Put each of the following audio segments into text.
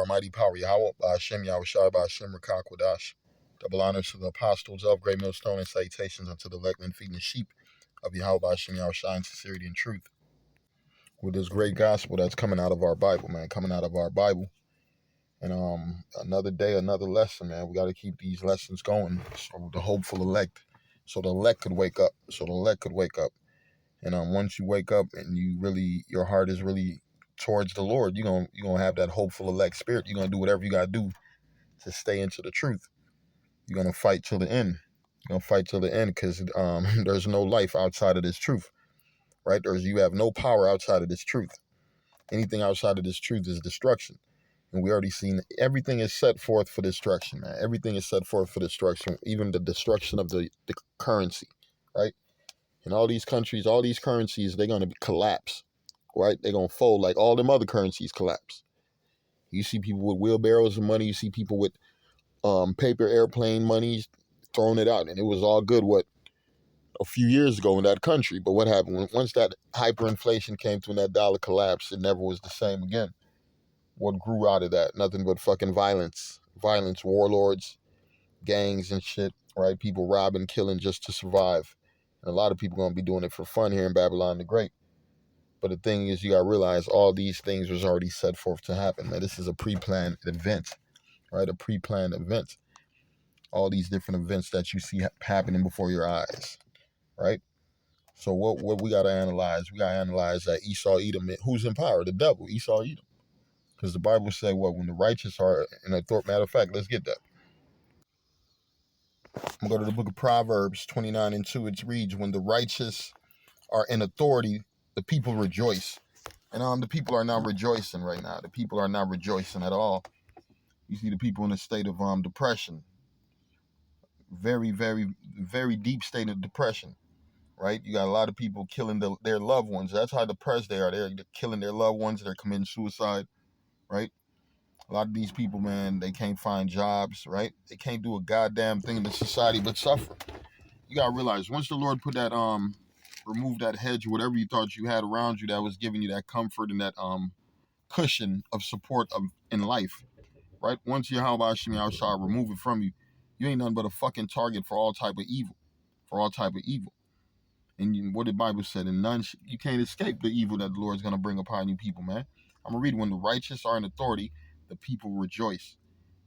mighty power, Yahweh, by Hashem, Yahushua, by Hashem, Rakah, Kodash. Double honors to the apostles of Great Millstone and salutations unto the elect men feeding the sheep of Yahweh, by Hashem, Yahushua, in sincerity and truth. With this great gospel that's coming out of our Bible, man, coming out of our Bible. And another day, another lesson, man. We got to keep these lessons going so the hopeful elect, so the elect could wake up, And once you wake up and your heart is really towards the Lord, you're gonna have that hopeful elect spirit. You're gonna do whatever you gotta do to stay into the truth. You're gonna fight till the end. You're gonna fight till the end because there's no life outside of this truth, right? You have no power outside of this truth. Anything outside of this truth is destruction. And we already seen everything is set forth for destruction, man. Everything is set forth for destruction, even the destruction of the currency, right? And all these countries, all these currencies, they're going to collapse, right? They're going to fold like all them other currencies collapse. You see people with wheelbarrows of money. You see people with paper airplane money throwing it out. And it was all good, a few years ago in that country. But what happened? Once that hyperinflation came through and that dollar collapsed, it never was the same again. What grew out of that? Nothing but fucking violence, warlords, gangs and shit, right? People robbing, killing just to survive. And a lot of people going to be doing it for fun here in Babylon the Great. But the thing is, you got to realize all these things was already set forth to happen, man. This is a pre-planned event, right? A pre-planned event. All these different events that you see happening before your eyes, right? So what we got to analyze? We got to analyze that Esau, Edom, who's in power? The devil, Esau, Edom. Because the Bible say when the righteous are in authority. Matter of fact, let's get that. I'm going to go to the book of Proverbs 29:2. It reads, when the righteous are in authority, the people rejoice. And the people are not rejoicing right now. The people are not rejoicing at all. You see the people in a state of depression. Very, very, very deep state of depression, right? You got a lot of people killing their loved ones. That's how depressed they are. They're killing their loved ones. They're committing suicide, right? A lot of these people, man, they can't find jobs, right? They can't do a goddamn thing in the society but suffer. You gotta realize, once the Lord put that, remove that hedge, whatever you thought you had around you that was giving you that comfort and that cushion of support in life, right? Once Yahweh Hashem Yahushua remove it from you, you ain't nothing but a fucking target for all type of evil, And what the Bible said, and you can't escape the evil that the Lord's gonna bring upon you people, man. I'm gonna read, when the righteous are in authority, the people rejoice.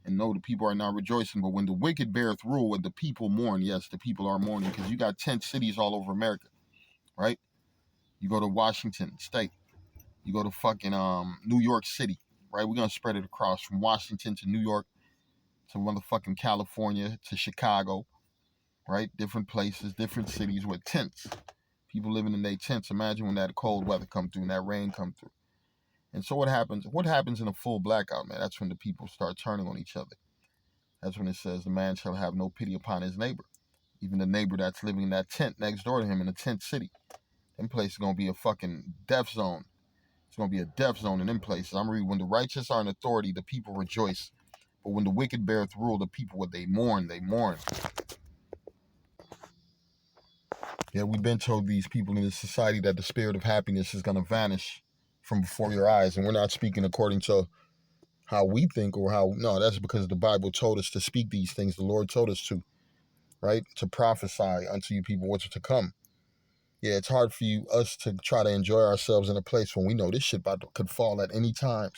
And no, the people are not rejoicing. But when the wicked beareth rule and the people mourn, yes, the people are mourning, because you got tent cities all over America, right? You go to Washington State. You go to fucking New York City, right? We're going to spread it across from Washington to New York to motherfucking California to Chicago, right? Different places, different cities with tents. People living in their tents. Imagine when that cold weather come through and that rain come through. And so what happens? What happens in a full blackout, man? That's when the people start turning on each other. That's when it says the man shall have no pity upon his neighbor. Even the neighbor that's living in that tent next door to him in a tent city. Them places going to be a fucking death zone. It's going to be a death zone in them places. I'm reading, when the righteous are in authority, the people rejoice. But when the wicked beareth rule, the people, they mourn. Yeah, we've been told, these people in this society, that the spirit of happiness is going to vanish from before your eyes. And we're not speaking according to how we think no, that's because the Bible told us to speak these things. The Lord told us to, right? To prophesy unto you people what's to come. Yeah, it's hard for us to try to enjoy ourselves in a place when we know this shit could fall at any time,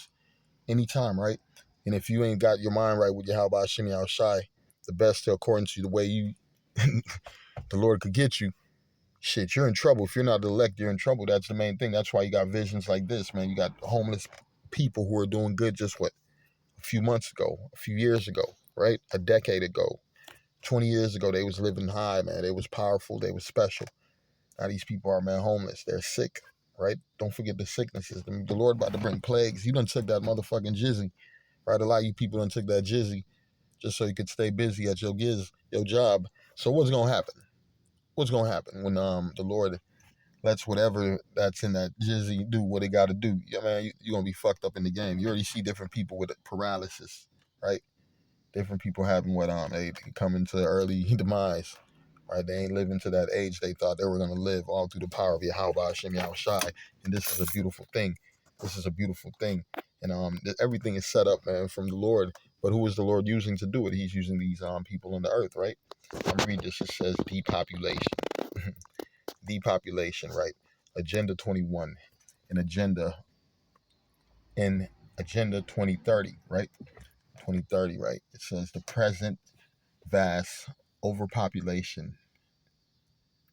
right? And if you ain't got your mind right with Yahweh Hashem Yahushai, the best according to the way the Lord could get you, shit, you're in trouble. If you're not the elect, you're in trouble. That's the main thing. That's why you got visions like this, man. You got homeless people who are doing good just a few months ago, a few years ago, right? A decade ago, 20 years ago, they was living high, man. They was powerful. They was special. Now these people are, man, homeless. They're sick, right? Don't forget the sicknesses. The Lord about to bring plagues. You done took that motherfucking jizzy, right? A lot of you people done took that jizzy just so you could stay busy at your job. So what's going to happen? What's going to happen when the Lord lets whatever that's in that jizzy do what it got to do? Yeah, man, you're going to be fucked up in the game. You already see different people with paralysis, right? Different people having they come into early demise. Right, they ain't living to that age they thought they were going to live, all through the power of Yahweh Hashem Yahushai. And this is a beautiful thing. And everything is set up, man, from the Lord. But who is the Lord using to do it? He's using these people on the earth, right? I'm reading this. It says depopulation. Depopulation, right? Agenda 21 and agenda 2030, right? 2030, right? It says the present vast overpopulation,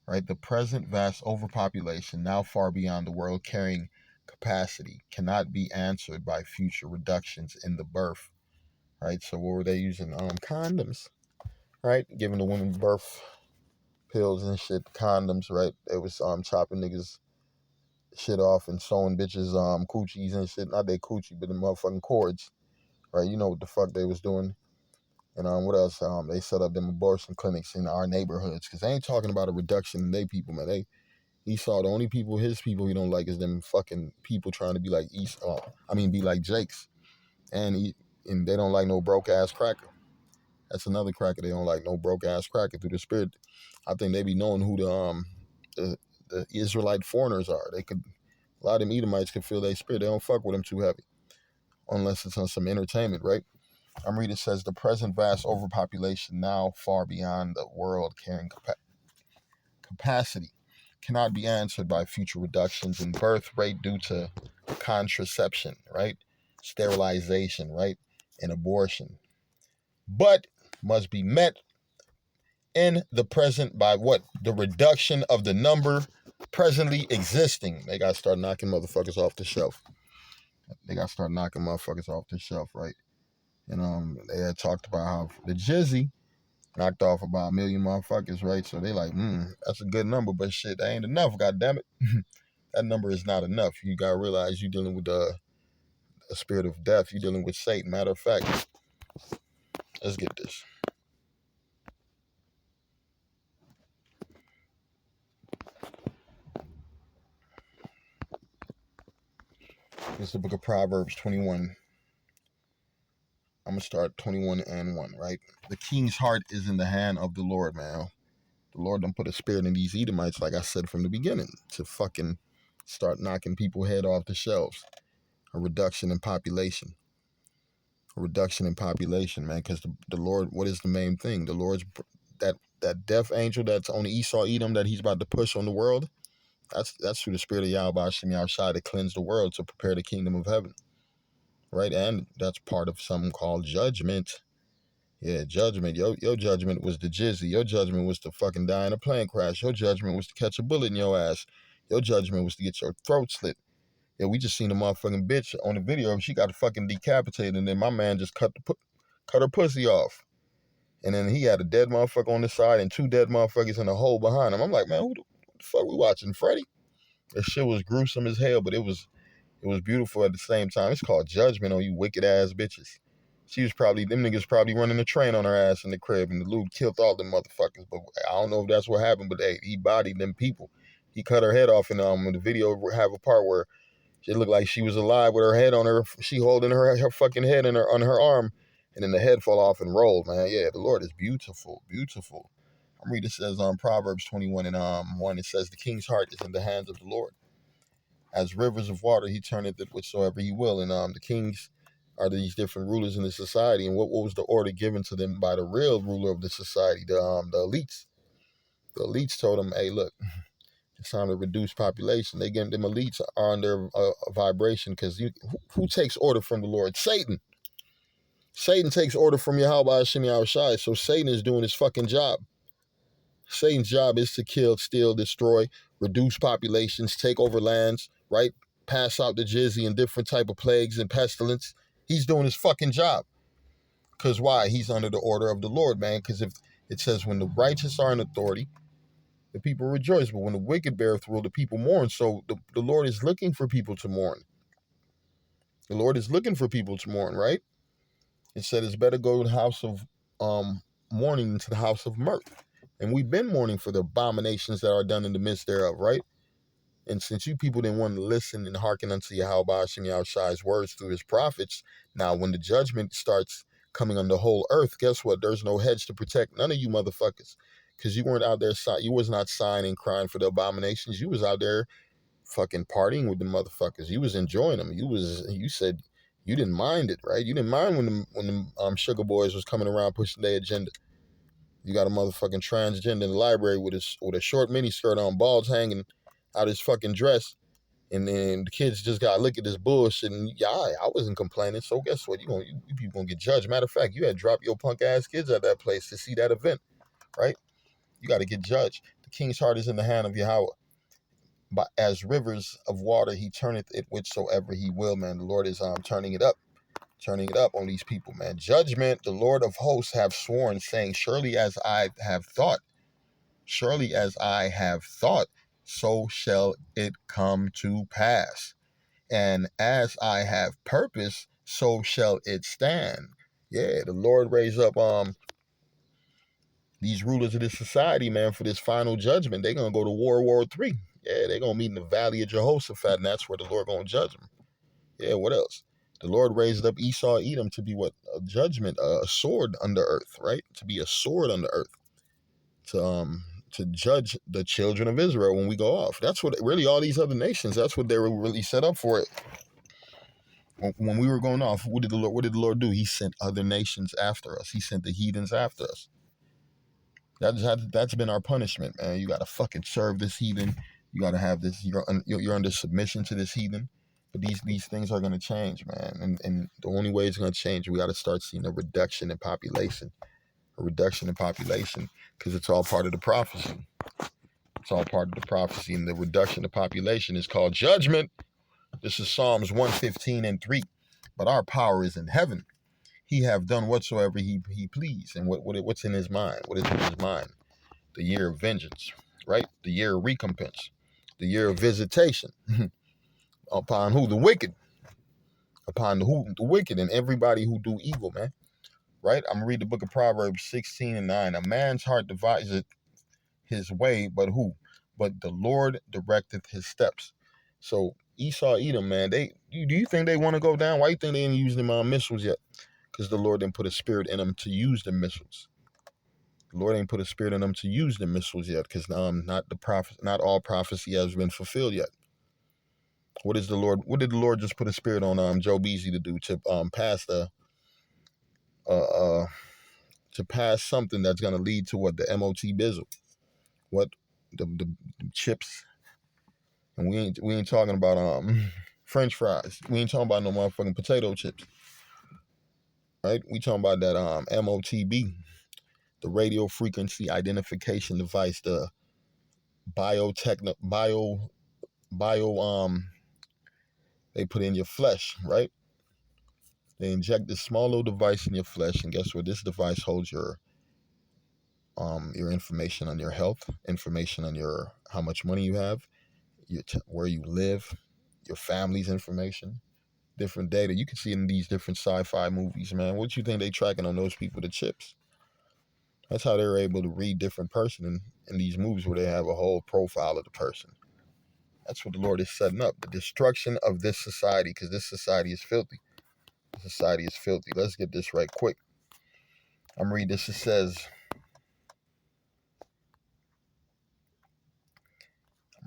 right? The present vast overpopulation, now far beyond the world carrying capacity, cannot be answered by future reductions in the birth, right? So what were they using? Condoms, right? Giving the women birth pills and shit, condoms, right? They was chopping niggas shit off and sewing bitches coochies and shit. Not they coochie, but the motherfucking cords, right? You know what the fuck they was doing. And what else? They set up them abortion clinics in our neighborhoods because they ain't talking about a reduction in they people, man. He saw the only people, his people, he don't like is them fucking people trying to be like be like Jake's, and they don't like no broke ass cracker. That's another cracker they don't like, no broke ass cracker through the spirit. I think they be knowing who the Israelite foreigners are. They could a lot of them Edomites could feel their spirit. They don't fuck with them too heavy, unless it's on some entertainment, right? I'm reading, it says the present vast overpopulation, now far beyond the world carrying capacity, cannot be answered by future reductions in birth rate due to contraception, right? Sterilization, right? And abortion. But must be met in the present by what? The reduction of the number presently existing. They got to start knocking motherfuckers off the shelf. Right? And they had talked about how the Jizzy knocked off about 1 million motherfuckers, right? So they like, that's a good number, but shit, that ain't enough, goddammit. That number is not enough. You gotta realize you're dealing with a spirit of death. You're dealing with Satan. Matter of fact, let's get this. This is the book of Proverbs 21. I'm gonna start 21 and 1, right? The king's heart is in the hand of the Lord, man. The Lord done put a spirit in these Edomites, like I said from the beginning, to fucking start knocking people head off the shelves. A reduction in population. Man, because the Lord, what is the main thing? The Lord's that death angel that's on Esau Edom that he's about to push on the world. That's through the spirit of Yahweh Hashem Yahushua to cleanse the world to prepare the kingdom of heaven, right? And that's part of something called judgment. Yeah, judgment. Your judgment was the jizzy. Your judgment was to fucking die in a plane crash. Your judgment was to catch a bullet in your ass. Your judgment was to get your throat slit. Yeah, we just seen a motherfucking bitch on the video. She got fucking decapitated, and then my man just cut her pussy off. And then he had a dead motherfucker on the side and 2 dead motherfuckers in a hole behind him. I'm like, man, who the fuck we watching, Freddy? That shit was gruesome as hell, but it was beautiful at the same time. It's called judgment on you wicked ass bitches. Them niggas probably running the train on her ass in the crib, and the dude killed all them motherfuckers. But I don't know if that's what happened, but hey, he bodied them people. He cut her head off, and the video have a part where it looked like she was alive with her head on her. She holding her fucking head on her arm, and then the head fall off and rolled. Man, yeah, the Lord is beautiful, beautiful. I'm reading. It says Proverbs 21 and 1. It says the king's heart is in the hands of the Lord. As rivers of water, he turneth it whatsoever he will. And the kings are these different rulers in the society. And what was the order given to them by the real ruler of the society, the elites? The elites told them, hey, look, it's time to reduce population. They get them elites are under a vibration because who takes order from the Lord? Satan. Satan takes order from Yahweh Hashem Yahushai. So Satan is doing his fucking job. Satan's job is to kill, steal, destroy, reduce populations, take over lands, right? Pass out the jizzy and different type of plagues and pestilence. He's doing his fucking job. Because why? He's under the order of the Lord, man. Because if it says when the righteous are in authority, the people rejoice. But when the wicked beareth rule, the people mourn. So the Lord is looking for people to mourn. The Lord is looking for people to mourn, right? It said it's better go to the house of mourning than to the house of mirth. And we've been mourning for the abominations that are done in the midst thereof, right? And since you people didn't want to listen and hearken unto Yahweh Hashem Yahushai's words through his prophets, now when the judgment starts coming on the whole earth, guess what? There's no hedge to protect none of you motherfuckers. Because you weren't out there, you was not sighing and crying for the abominations. You was out there fucking partying with the motherfuckers. You was enjoying them. You You didn't mind it, right? You didn't mind when the sugar boys was coming around pushing their agenda. You got a motherfucking transgender in the library with a short mini skirt on, balls hanging out his fucking dress, and then the kids just got to look at this bullshit. And yeah, I wasn't complaining. So guess what? You people gonna get judged. Matter of fact, you had to drop your punk ass kids at that place to see that event, right? You got to get judged. The king's heart is in the hand of Yahweh. But as rivers of water, he turneth it whichsoever he will, man. The Lord is turning it up on these people, man. Judgment, the Lord of hosts have sworn, saying, surely as I have thought, so shall it come to pass. And as I have purpose, so shall it stand. Yeah, the Lord raised up these rulers of this society, man, for this final judgment. They're gonna go to World War III. Yeah, they're gonna meet in the valley of Jehoshaphat, and that's where the Lord gonna judge them. Yeah, what else? The Lord raised up Esau, Edom to be what? A judgment, a sword under earth, right? To be a sword under earth. To judge the children of Israel when we go off. That's what really all these other nations, that's what they were really set up for it. When we were going off, what did the Lord do? He sent other nations after us. He sent the heathens after us. That's been our punishment, man. You got to fucking serve this heathen. You got to have this. You're under submission to this heathen. But these things are going to change, man. And the only way it's going to change, we got to start seeing a reduction in population. Because it's all part of the prophecy. It's all part of the prophecy. And the reduction of population is called judgment. This is Psalms 115:3. But our power is in heaven. He have done whatsoever he please. And what's in his mind? What is in his mind? The year of vengeance, right? The year of recompense. The year of visitation. Upon who? The wicked. Upon the wicked and everybody who do evil, man. Right? I'm going to read the book of Proverbs 16:9. A man's heart deviseth his way, but who? But the Lord directeth his steps. So Esau, Edom, man, do you think they want to go down? Why do you think they ain't using them missiles yet? Because the Lord didn't put a spirit in them to use the missiles. The Lord ain't put a spirit in them to use the missiles yet, because not all prophecy has been fulfilled yet. What did the Lord just put a spirit on Joe Beasley to do? To pass to pass something that's gonna lead to what? The MOT bizzle. What? The chips. And we ain't talking about French fries. We ain't talking about no motherfucking potato chips. Right? We talking about that MOTB, the radio frequency identification device, the bio they put in your flesh, right? They inject this small little device in your flesh, and guess what? This device holds your information on your health, information on your how much money you have, where you live, your family's information, different data. You can see it in these different sci-fi movies, man. What you think they tracking on those people, the chips? That's how they're able to read different person in these movies where they have a whole profile of the person. That's what the Lord is setting up. The destruction of this society, because this society is filthy. This society is filthy. Let's get this right quick. I'm reading this. It says,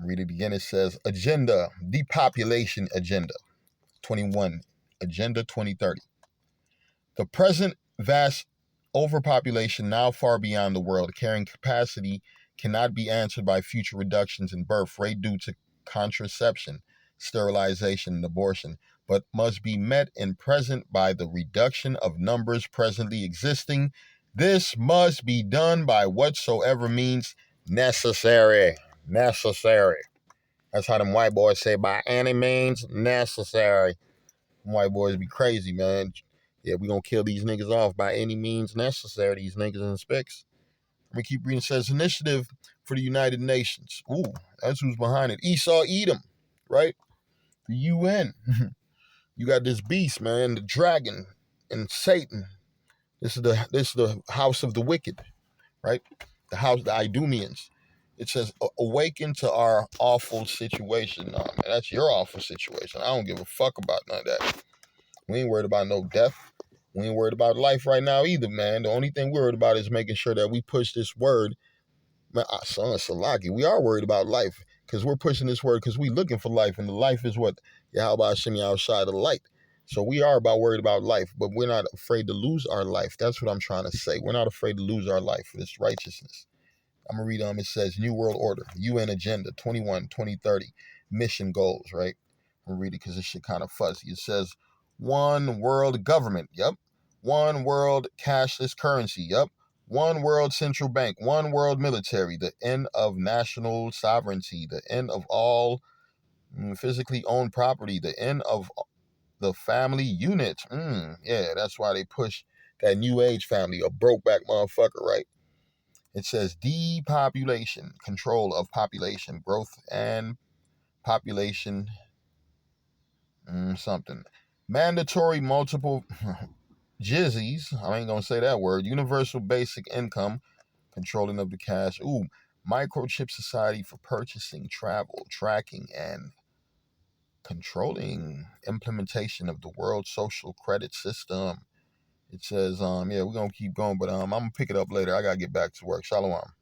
read it again. It says, agenda, depopulation agenda, 21, agenda 2030. The present vast overpopulation, now far beyond the world carrying capacity, cannot be answered by future reductions in birth rate due to contraception, sterilization, and abortion, but must be met in present by the reduction of numbers presently existing. This must be done by whatsoever means necessary. Necessary. That's how them white boys say, by any means necessary. White boys be crazy, man. Yeah, we gonna kill these niggas off by any means necessary. These niggas in specs. I'm gonna keep reading. It says initiative for the United Nations. Ooh, that's who's behind it. Esau, Edom, right? The UN. You got this beast, man, the dragon and Satan. This is the house of the wicked, right? The house, the Idumeans. It says, awaken to our awful situation. Nah, man, that's your awful situation. I don't give a fuck about none of that. We ain't worried about no death. We ain't worried about life right now either, man. The only thing we're worried about is making sure that we push this word. Man, son, Salaki, we are worried about life because we're pushing this word because we looking for life. And the life is what? Yahweh Hashem Yahushua, the light. So we are about worried about life, but we're not afraid to lose our life. That's what I'm trying to say. We're not afraid to lose our life for this righteousness. I'm gonna read it says New World Order, UN Agenda 21, 2030, mission goals, right? I'm gonna read it because this shit kind of fuzzy. It says one world government, yep. One world cashless currency, yep. One world central bank, one world military, the end of national sovereignty, the end of all physically owned property, the end of the family unit. Yeah, that's why they push that new age family, a broke back motherfucker, right? It says depopulation, control of population, growth and population, something. Mandatory multiple jizzies, I ain't gonna say that word. Universal basic income, controlling of the cash. Ooh, microchip society for purchasing, travel, tracking, and controlling implementation of the world social credit system. It says, yeah, we're gonna keep going, but I'm gonna pick it up later. I gotta get back to work. Shalom.